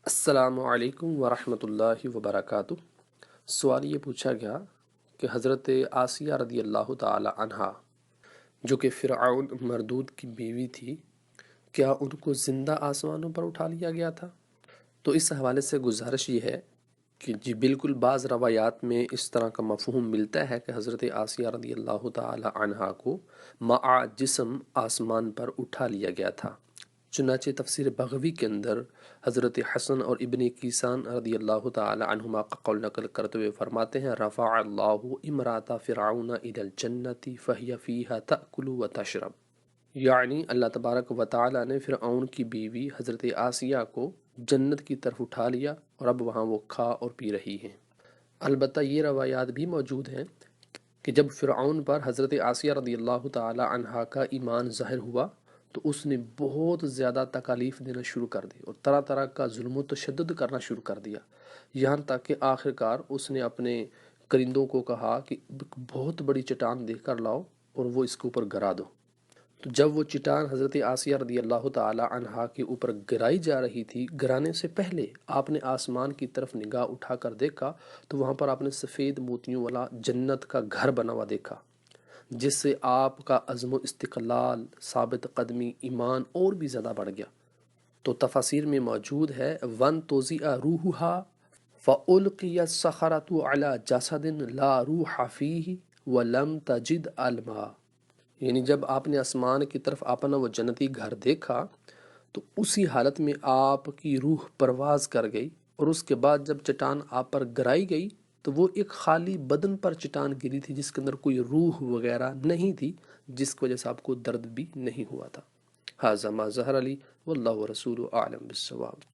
السلام علیکم ورحمۃ اللہ وبرکاتہ۔ سوال یہ پوچھا گیا کہ حضرت آسیہ رضی اللہ تعالی عنہا جو کہ فرعون مردود کی بیوی تھی، کیا ان کو زندہ آسمانوں پر اٹھا لیا گیا تھا؟ تو اس حوالے سے گزارش یہ ہے کہ جی بالکل، بعض روایات میں اس طرح کا مفہوم ملتا ہے کہ حضرت آسیہ رضی اللہ تعالی عنہا کو مع جسم آسمان پر اٹھا لیا گیا تھا۔ چنانچہ تفسیر بغوی کے اندر حضرت حسن اور ابن کیسان رضی اللہ تعالی عنہما کا قول نقل کرتے ہوئے فرماتے ہیں، رفع اللہ امرات فرعون الی الجنت فہی فیہا تأکل و تشرب، یعنی اللہ تبارک و تعالی نے فرعون کی بیوی حضرت آسیہ کو جنت کی طرف اٹھا لیا اور اب وہاں وہ کھا اور پی رہی ہیں۔ البتہ یہ روایات بھی موجود ہیں کہ جب فرعون پر حضرت آسیہ رضی اللہ تعالی عنہا کا ایمان ظاہر ہوا تو اس نے بہت زیادہ تکالیف دینا شروع کر دی اور طرح طرح کا ظلم و تشدد کرنا شروع کر دیا، یہاں تک کہ آخر کار اس نے اپنے کرندوں کو کہا کہ بہت بڑی چٹان دے کر لاؤ اور وہ اس کے اوپر گرا دو۔ تو جب وہ چٹان حضرت آسیہ رضی اللہ تعالی عنہا کے اوپر گرائی جا رہی تھی، گرانے سے پہلے آپ نے آسمان کی طرف نگاہ اٹھا کر دیکھا تو وہاں پر آپ نے سفید موتیوں والا جنت کا گھر بنا ہوا دیکھا، جس سے آپ کا عزم و استقلال، ثابت قدمی، ایمان اور بھی زیادہ بڑھ گیا۔ تو تفاسیر میں موجود ہے ون توزیع روحہا فَأُلْقِيَ الصَّخْرَةُ عَلَى جَسَدٍ لَا روح فِيهِ وَلَمْ تَجِدْ الْمَاءَ، یعنی جب آپ نے آسمان کی طرف اپنا وہ جنتی گھر دیکھا تو اسی حالت میں آپ کی روح پرواز کر گئی، اور اس کے بعد جب چٹان آپ پر گرائی گئی تو وہ ایک خالی بدن پر چٹان گری تھی جس کے اندر کوئی روح وغیرہ نہیں تھی، جس کی وجہ سے آپ کو درد بھی نہیں ہوا تھا۔ ھذا ما ظہر علی واللہ ورسولہ اعلم بالصواب۔